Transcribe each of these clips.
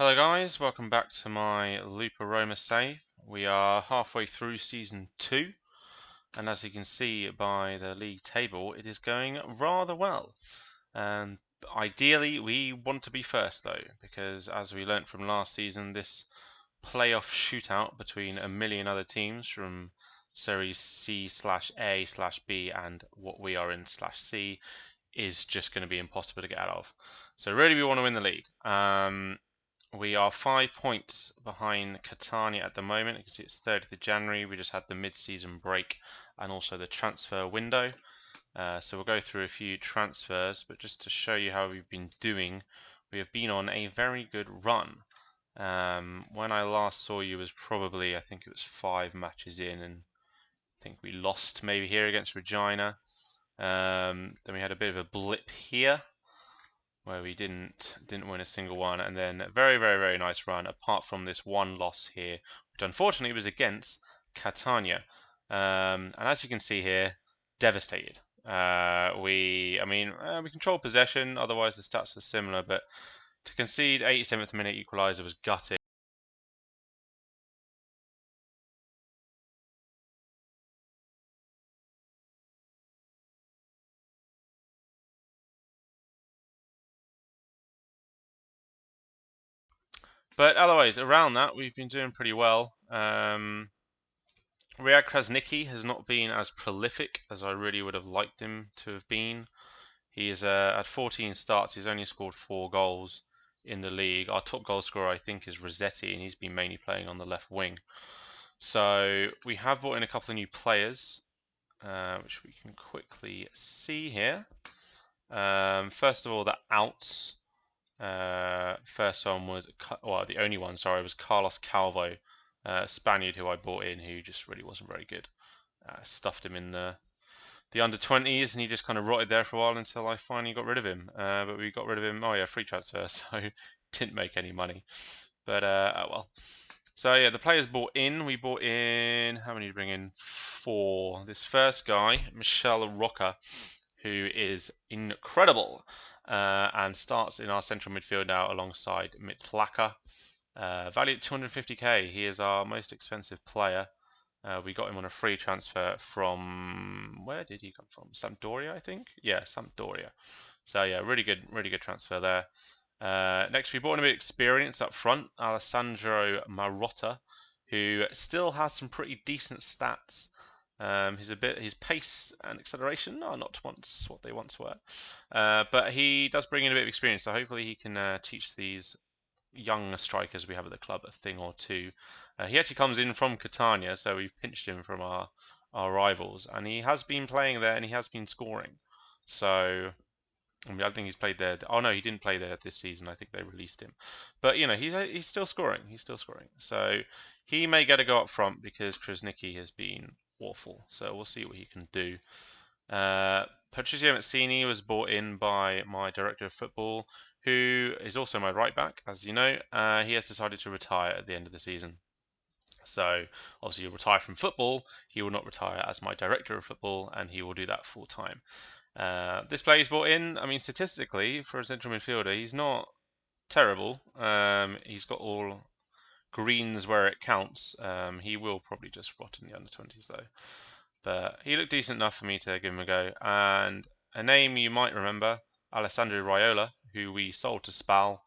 Hello guys, welcome back to my Lupa Roma save. We are halfway through Season 2, and as you can see by the league table, it is going rather well. And ideally, we want to be first though, because as we learnt from last season, this playoff shootout between a million other teams from Serie C slash A slash B and what we are in slash C is just going to be impossible to get out of. So really we want to win the league. We are 5 points behind Catania at the moment. You can see it's 30th of January. We just had the mid-season break and also the transfer window. So we'll go through a few transfers, but just to show you how we've been doing, we have been on a very good run. When I last saw you was probably, I think it was 5 matches in, and I think we lost maybe here against Regina. Then we had a bit of a blip here where we didn't win a single one, and then a very nice run apart from this one loss here, which unfortunately was against Catania. And as you can see here, devastated. We controlled possession, otherwise the stats are similar, but to concede 87th minute equaliser was gutting. But otherwise, around that, we've been doing pretty well. Riyad Krasniqi has not been as prolific as I really would have liked him to have been. He is at 14 starts. He's only scored 4 goals in the league. Our top goal scorer, I think, is Rossetti, and he's been mainly playing on the left wing. So we have brought in a couple of new players, which we can quickly see here. First of all, the outs. First one was, well, the only one, sorry, was Carlos Calvo, Spaniard who I bought in, who just really wasn't very good. Stuffed him in the under-20s, and he just kind of rotted there for a while until I finally got rid of him. But we got rid of him, oh yeah, free transfer, so didn't make any money. But oh well. So yeah, the players bought in. We bought in, how many did we bring in? 4. This first guy, Michel Roca, who is incredible and starts in our central midfield now alongside Mitlaka. Valued at 250k. He is our most expensive player. We got him on a free transfer from, where did he come from? Sampdoria, I think. Yeah, Sampdoria. So yeah, really good transfer there. Next, we brought in a bit of experience up front, Alessandro Marotta, who still has some pretty decent stats. His pace and acceleration are not once what they once were, but he does bring in a bit of experience. So hopefully he can teach these young strikers we have at the club a thing or two. He actually comes in from Catania, so we've pinched him from our rivals, and he has been playing there and he has been scoring. So I mean, I think he's played there. Oh no, he didn't play there this season. I think they released him, but you know he's still scoring. He's still scoring. So he may get a go up front because Krasniqi has been awful. So we'll see what he can do. Patricio Mazzini was bought in by my director of football, who is also my right back, as you know. He has decided to retire at the end of the season. So obviously he'll retire from football. He will not retire as my director of football, and he will do that full time. This player he's brought in, I mean, statistically, for a central midfielder, he's not terrible. He's got all greens where it counts. He will probably just rot in the under-20s though. But he looked decent enough for me to give him a go. And a name you might remember, Alessandro Raiola, who we sold to Spal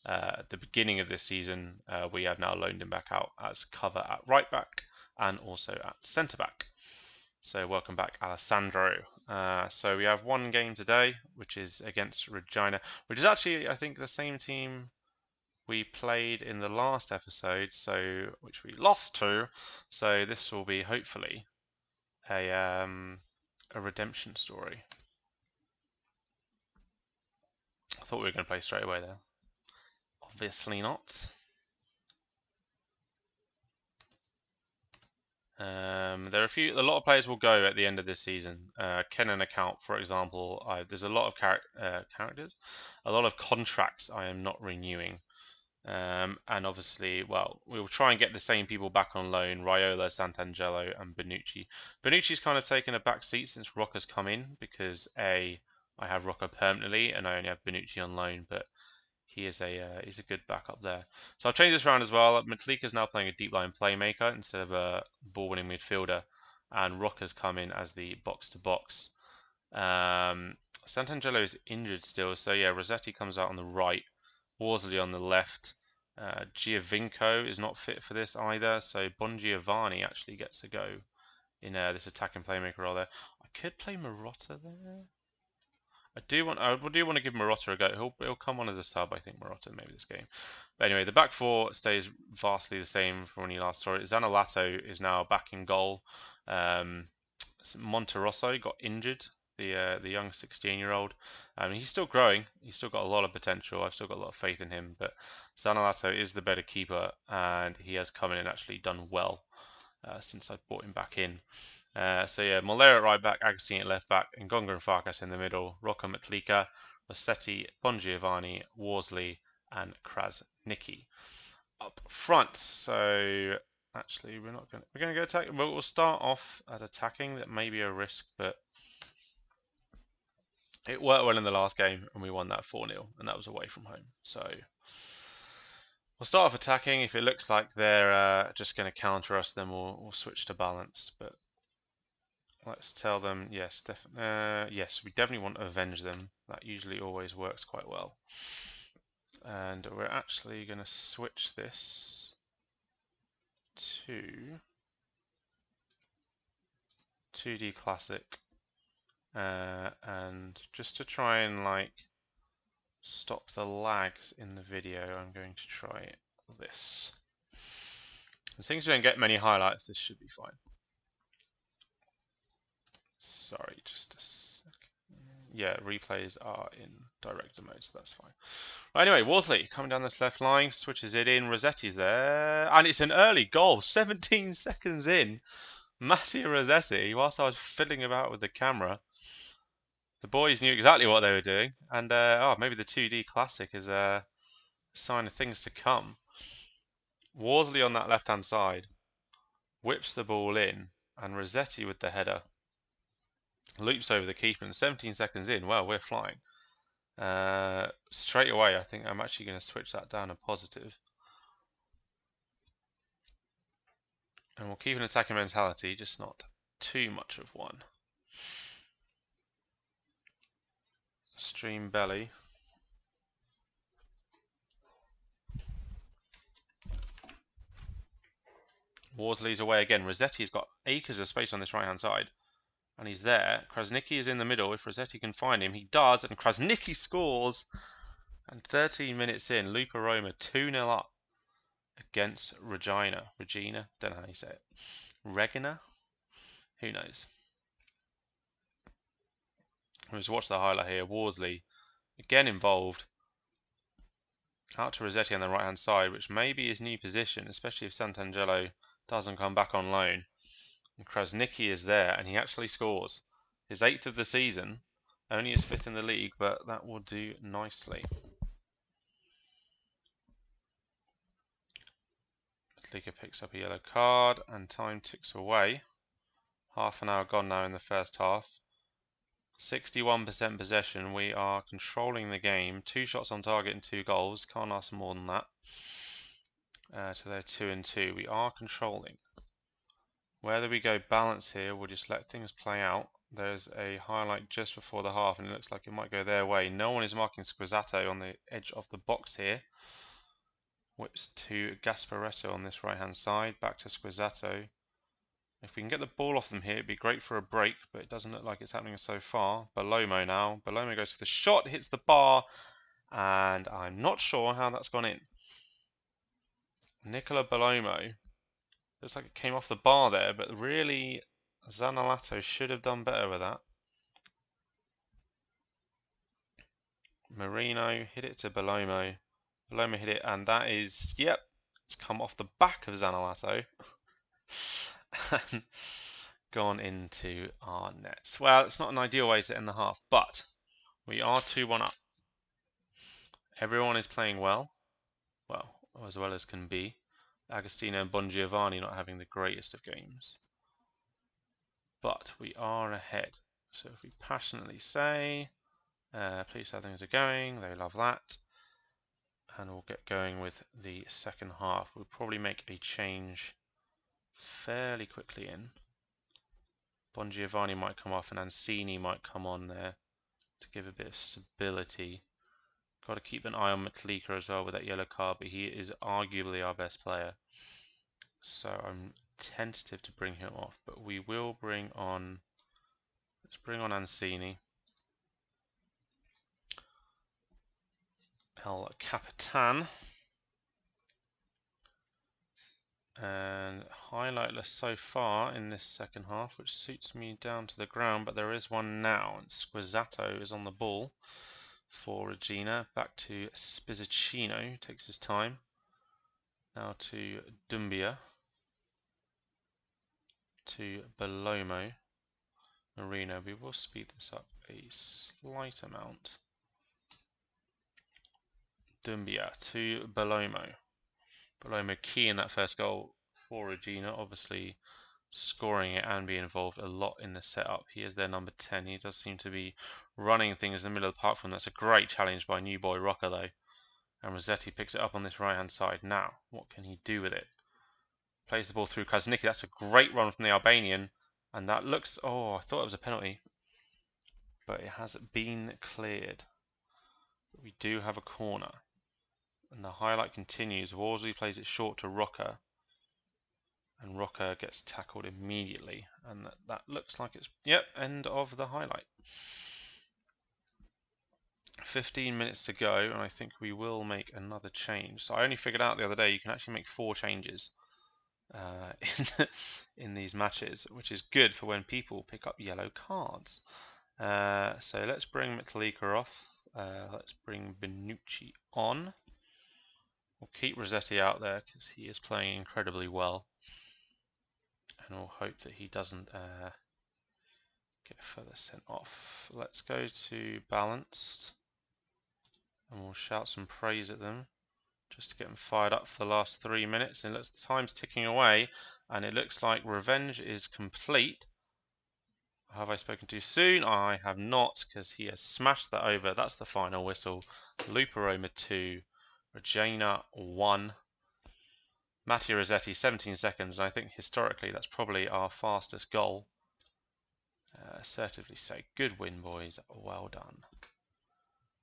at the beginning of this season. We have now loaned him back out as cover at right back and also at centre back. So welcome back, Alessandro. So we have one game today, which is against Regina, which is actually, I think, the same team we played in the last episode, so which we lost to. So this will be hopefully a redemption story. I thought we were going to play straight away there. Obviously not. There are a lot of players will go at the end of this season. Kenan account, for example, there's a lot of characters, a lot of contracts I am not renewing. And obviously, well, we will try and get the same people back on loan, Raiola, Sant'Angelo and Bonucci. Bonucci's kind of taken a back seat since Rocca's come in because I have Rocca permanently and I only have Bonucci on loan, but he's a good backup there. So I've changed this around as well. Metlika's now playing a deep line playmaker instead of a ball-winning midfielder, and Rocker's come in as the box-to-box. Sant'Angelo is injured still, so yeah, Rossetti comes out on the right, Worsley on the left. Giovinco is not fit for this either, so Bongiovanni actually gets to go in this attacking playmaker role there. I could play Marotta there. I do want to give Marotta a go. He'll come on as a sub, I think, Marotta maybe this game. But anyway, the back four stays vastly the same from when you last saw it. Zaniolato is now back in goal. Monterosso got injured, the young 16-year-old. He's still growing. He's still got a lot of potential. I've still got a lot of faith in him. But Zaniolato is the better keeper, and he has come in and actually done well since I brought him back in. So yeah, Molero at right back, Agostini at left back, Ngonga and Farkas in the middle, Rocco Metlika, Rossetti, Bongiovanni, Worsley, and Krasniqi up front. So actually, we're going to go attack. We'll start off at attacking. That may be a risk, but it worked well in the last game, and we won that 4-0, and that was away from home. So we'll start off attacking. If it looks like they're just going to counter us, then we'll switch to balanced. But let's tell them yes, yes, we definitely want to avenge them. That usually always works quite well. And we're actually going to switch this to 2D Classic. And just to try and like stop the lags in the video, I'm going to try this. Since we don't get many highlights, this should be fine. Sorry, just a second. Yeah, replays are in director mode, so that's fine. Right, anyway, Worsley coming down this left line, switches it in. Rossetti's there, and it's an early goal, 17 seconds in. Matteo Rossetti, whilst I was fiddling about with the camera, the boys knew exactly what they were doing, and maybe the 2D Classic is a sign of things to come. Worsley on that left-hand side whips the ball in, and Rossetti with the header loops over the keeper, and 17 seconds in, well, we're flying. Straight away, I think I'm actually going to switch that down to positive. And we'll keep an attacking mentality, just not too much of one. Stream belly. Worsley's away again. Rossetti's got acres of space on this right-hand side. And he's there. Krasniqi is in the middle. If Rossetti can find him, he does. And Krasniqi scores. And 13 minutes in, Lupa Roma 2-0 up against Regina. Don't know how you say it. Regina? Who knows? Let's watch the highlight here. Worsley again involved. Out to Rossetti on the right-hand side, which may be his new position, especially if Sant'Angelo doesn't come back on loan. And Krasniqi is there, and he actually scores. His 8th of the season, only his 5th in the league, but that will do nicely. Metlika picks up a yellow card, and time ticks away. Half an hour gone now in the first half. 61% possession. We are controlling the game. 2 shots on target and 2 goals. Can't ask more than that. So they're 2-2. We are controlling. Whether we go balance here, we'll just let things play out. There's a highlight just before the half, and it looks like it might go their way. No one is marking Squizzato on the edge of the box here. Whips to Gasparetto on this right-hand side. Back to Squizzato. If we can get the ball off them here, it'd be great for a break, but it doesn't look like it's happening so far. Bellomo now. Bellomo goes for the shot, hits the bar, and I'm not sure how that's gone in. Nicola Bellomo. Looks like it came off the bar there, but really, Zaniolato should have done better with that. Marino hit it to Bellomo. Bellomo hit it, and that is, yep, it's come off the back of Zaniolato. And gone into our nets. Well, it's not an ideal way to end the half, but we are 2-1 up. Everyone is playing well. Well, as well as can be. Agostino and Bongiovanni not having the greatest of games. But we are ahead. So if we passionately say, please how things are going, they love that. and we'll get going with the second half. We'll probably make a change fairly quickly in. Bongiovanni might come off and Ancini might come on there to give a bit of stability. Got to keep an eye on Metlika as well with that yellow card, but he is arguably our best player. So I'm tentative to bring him off, but we will bring on, let's bring on Ancini. El Capitan. And highlightless so far in this second half, which suits me down to the ground, but there is one now, and Squizzato is on the ball for Regina. Back to Spizzacino, takes his time. Now to Dumbia. To Belomo. Marino. We will speed this up a slight amount. Dumbia to Belomo. Belomo key in that first goal for Regina, obviously scoring it and being involved a lot in the setup. He is their number 10. He does seem to be running things in the middle of the park for them. That's a great challenge by new boy Rocca though. And Rossetti picks it up on this right hand side. Now, what can he do with it? Plays the ball through Krasniqi. That's a great run from the Albanian. And that looks, oh, I thought it was a penalty. But it has been cleared. But we do have a corner. And the highlight continues. Worsley plays it short to Rocca. And Rocca gets tackled immediately. And that looks like it's, yep, end of the highlight. 15 minutes to go, and I think we will make another change. So I only figured out the other day you can actually make 4 changes in these matches, which is good for when people pick up yellow cards. So let's bring Metallica off. Let's bring Benucci on. We'll keep Rossetti out there because he is playing incredibly well. And we'll hope that he doesn't get further sent off. Let's go to balanced. And we'll shout some praise at them just to get them fired up for the last 3 minutes. And it looks, time's ticking away, and it looks like revenge is complete. Have I spoken too soon? I have not, because he has smashed that over. That's the final whistle. Lupa Roma 2, Regina 1. Mattia Rossetti 17 seconds, and I think historically that's probably our fastest goal. Assertively so. Good win, boys. Well done.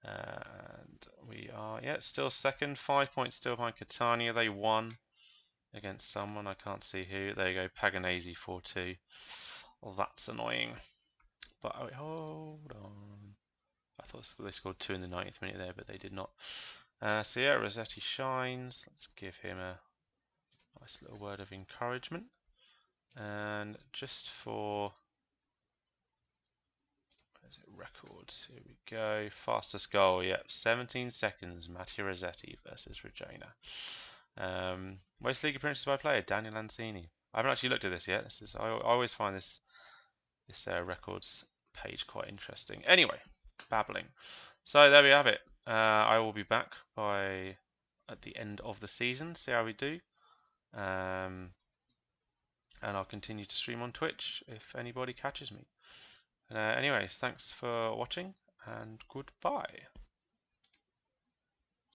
And we are, yeah, still second. 5 points still behind Catania. They won against someone. I can't see who. There you go. Paganese 4-2. Well, that's annoying. But oh, hold on. I thought they scored 2 in the 90th minute there, but they did not. So yeah, Rossetti shines. Let's give him a nice little word of encouragement. And just for records, here we go. Fastest goal, yep, 17 seconds. Mattia Rossetti versus Regina. Most league appearances by player, Daniel Ancini. I haven't actually looked at this yet. This is I always find this records page quite interesting. Anyway, babbling. So there we have it. I will be back at the end of the season, see how we do. And I'll continue to stream on Twitch if anybody catches me. Anyways, thanks for watching and goodbye.